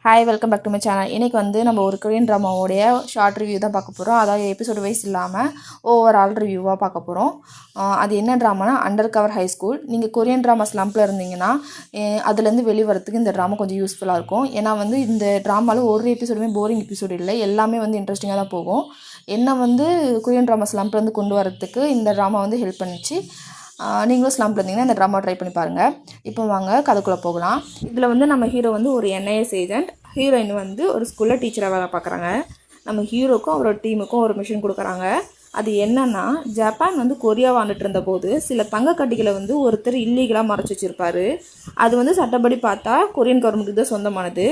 Hi welcome back to my channel. இன்றைக்கி வந்து நம்ம ஒரு கொரியன் ட்ராமாவோடைய ஷார்ட் ரிவ்யூ தான் பார்க்க போகிறோம். அதாவது எபிசோடு வைஸ் இல்லாமல் ஓவரால் ரிவ்யூவாக பார்க்க போகிறோம். அது என்ன ட்ராமானா அண்டர் கவர் ஹை ஸ்கூல். நீங்கள் கொரியன் ட்ராமா ஸ்லம்பில் இருந்தீங்கன்னா அதுலேருந்து வெளிவரத்துக்கு இந்த ட்ராமா கொஞ்சம் யூஸ்ஃபுல்லாக இருக்கும். ஏன்னா வந்து இந்த ட்ராமாவில் ஒரு எபிசோடுமே போரிங் எபிசோடு இல்லை, எல்லாமே வந்து இன்ட்ரெஸ்டிங்காக தான் போகும். என்ன வந்து கொரியன் ட்ராமா ஸ்லம்ப்லேருந்து கொண்டு வரத்துக்கு இந்த ட்ராமா வந்து ஹெல்ப் பண்ணிச்சு. நீங்களும் ஸ்லம்பில் இருந்தீங்கன்னா இந்த ட்ராமா ட்ரை பண்ணி பாருங்கள். இப்போ வாங்க கதைக்குள்ளே போகலாம். இதில் வந்து நம்ம ஹீரோ வந்து ஒரு NIS ஏஜென்ட், ஹீரோயின் வந்து ஒரு ஸ்கூலில் டீச்சராக வேலை பார்க்குறாங்க. நம்ம ஹீரோக்கும் அவரோட டீமுக்கும் ஒரு மிஷன் கொடுக்குறாங்க. அது என்னன்னா, ஜப்பான் வந்து கொரியா வாழ்ந்துட்டு இருந்தபோது சில தங்க கட்டிகளை வந்து ஒருத்தர் இல்லீகலாக மறைச்சி வச்சுருப்பார். அது வந்து சட்டப்படி பார்த்தா கொரியன் கவர்மெண்ட்டுக்கு தான் சொந்தமானது.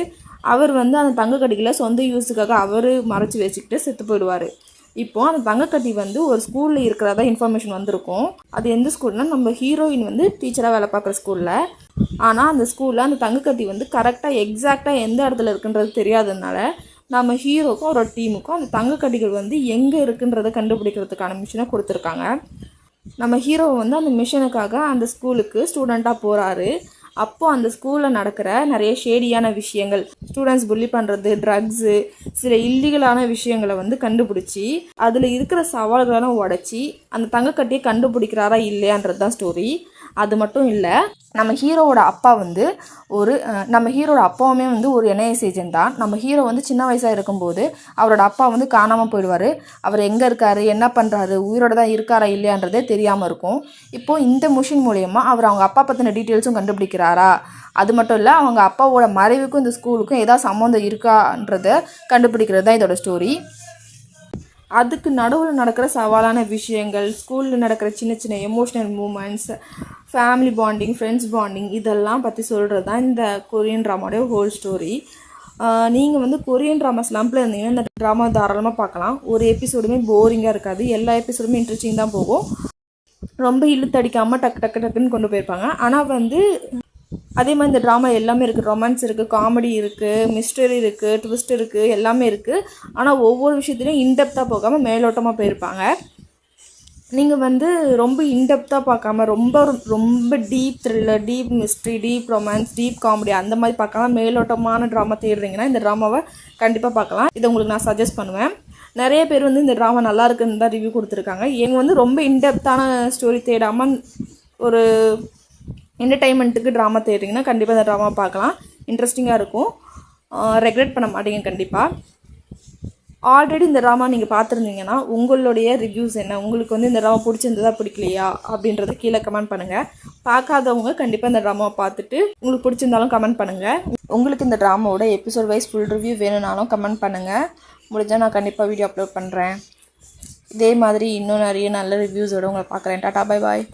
அவர் வந்து அந்த தங்க கட்டிகளை சொந்த யூஸுக்காக அவர் மறைச்சி வச்சுக்கிட்டு செத்து போயிடுவார். இப்போது அந்த தங்கக்கட்டி வந்து ஒரு ஸ்கூலில் இருக்கிறதா இன்ஃபர்மேஷன் வந்திருக்கும். அது எந்த ஸ்கூல்னால் நம்ம ஹீரோயின் வந்து டீச்சராக வேலை பார்க்குற ஸ்கூலில். ஆனால் அந்த ஸ்கூலில் அந்த தங்கக்கட்டி வந்து கரெக்டாக எக்ஸாக்டாக எந்த இடத்துல இருக்குன்றது தெரியாததுனால நம்ம ஹீரோக்கும் ஒரு டீமுக்கும் அந்த தங்கக்கட்டிகள் வந்து எங்கே இருக்குன்றதை கண்டுபிடிக்கிறதுக்கான மிஷனை கொடுத்துருக்காங்க. நம்ம ஹீரோ வந்து அந்த மிஷனுக்காக அந்த ஸ்கூலுக்கு ஸ்டூடெண்ட்டாக போகிறாரு. அப்போது அந்த ஸ்கூலில் நடக்கிற நிறைய ஷேடியான விஷயங்கள், ஸ்டூடெண்ட்ஸ் புள்ளி பண்ணுறது, ட்ரக்ஸு, சில இல்லீகலான விஷயங்களை வந்து கண்டுபிடிச்சி அதில் இருக்கிற சவால்களெல்லாம் உடச்சி அந்த தங்கக்கட்டியை கண்டுபிடிக்கிறாரா இல்லையான்றது தான் ஸ்டோரி. அது மட்டும் இல்லை, நம்ம ஹீரோவோட அப்பா வந்து நம்ம ஹீரோட அப்பாவுமே வந்து ஒரு NIS ஏஜென்ட் தான். நம்ம ஹீரோ வந்து சின்ன வயசாக இருக்கும்போது அவரோட அப்பா வந்து காணாமல் போயிடுவார். அவர் எங்கே இருக்கார், என்ன பண்ணுறாரு, உயிரோட தான் இருக்காரா இல்லையான்றதே தெரியாமல் இருக்கும். இப்போது இந்த மிஷின் மூலயமா அவங்க அப்பா பற்றின டீட்டெயில்ஸும் கண்டுபிடிக்கிறாரா. அது மட்டும் இல்லை, அவங்க அப்பாவோட மறைவுக்கும் இந்த ஸ்கூலுக்கும் ஏதாவது சம்மந்தம் இருக்கான்றதை கண்டுபிடிக்கிறது தான் இதோட ஸ்டோரி. அதுக்கு நடுவில் நடக்கிற சவாலான விஷயங்கள், ஸ்கூலில் நடக்கிற சின்ன சின்ன emotional moments, family bonding, friends bonding, இதெல்லாம் பற்றி சொல்கிறது தான் இந்த கொரியன் ட்ராமாவோடைய ஹோல் ஸ்டோரி. நீங்கள் வந்து கொரியன் ட்ராமா ஸ்லம்பில் இருந்தீங்கன்னா இந்த ட்ராமா தாராளமாக பார்க்கலாம். ஒரு எபிசோடுமே போரிங்காக இருக்காது, எல்லா எபிசோடுமே இன்ட்ரெஸ்டிங் தான் போகும். ரொம்ப இழுத்தடிக்காமல் டக்கு டக்கு டக்குன்னு கொண்டு போயிருப்பாங்க. ஆனால் வந்து அதே மாதிரி இந்த ட்ராமா எல்லாமே இருக்குது. ரொமான்ஸ் இருக்குது, காமெடி இருக்குது, மிஸ்டரி இருக்குது, ட்விஸ்ட் இருக்குது, எல்லாமே இருக்குது. ஆனால் ஒவ்வொரு விஷயத்துலையும் இன்டெப்த்தாக போகாமல் மேலோட்டமாக போயிருப்பாங்க. நீங்கள் வந்து ரொம்ப இன்டெப்த்தாக பார்க்காம ரொம்ப ரொம்ப deep thriller, deep mystery, deep romance, deep comedy அந்த மாதிரி பார்க்காம மேலோட்டமான ட்ராமா தேடுறீங்கன்னா இந்த ட்ராமாவை கண்டிப்பாக பார்க்கலாம். இதை உங்களுக்கு நான் சஜஸ்ட் பண்ணுவேன். நிறைய பேர் வந்து இந்த ட்ராமா நல்லா இருக்குன்னு தான் ரிவ்யூ கொடுத்துருக்காங்க. எங்கள் வந்து ரொம்ப இன்டெப்த்தான ஸ்டோரி தேடாமல் ஒரு என்டர்டைன்மெண்ட்டுக்கு ட்ராமா தேடுறீங்கன்னா கண்டிப்பாக இந்த ட்ராமா பார்க்கலாம். இன்ட்ரெஸ்டிங்காக இருக்கும், ரெக்ரெட் பண்ண மாட்டீங்க கண்டிப்பாக. ஆல்ரெடி இந்த ட்ராமா நீங்கள் பார்த்துருந்தீங்கன்னா உங்களுடைய ரிவ்யூஸ் என்ன, உங்களுக்கு வந்து இந்த ட்ராமா பிடிச்சிருந்ததா பிடிக்கலையா அப்படின்றத கீழே கமெண்ட் பண்ணுங்கள். பார்க்காதவங்க கண்டிப்பாக இந்த ட்ராமாவை பார்த்துட்டு உங்களுக்கு பிடிச்சிருந்தாலும் கமெண்ட் பண்ணுங்கள். உங்களுக்கு இந்த ட்ராமாவோட எபிசோட் வைஸ் ஃபுல் ரிவ்யூ வேணும்னாலும் கமெண்ட் பண்ணுங்கள். முடிஞ்சால் நான் கண்டிப்பாக வீடியோ அப்லோட் பண்ணுறேன். இதே மாதிரி இன்னும் நிறைய நல்ல ரிவ்யூஸோடு உங்களை பார்க்குறேன். Tata, bye bye.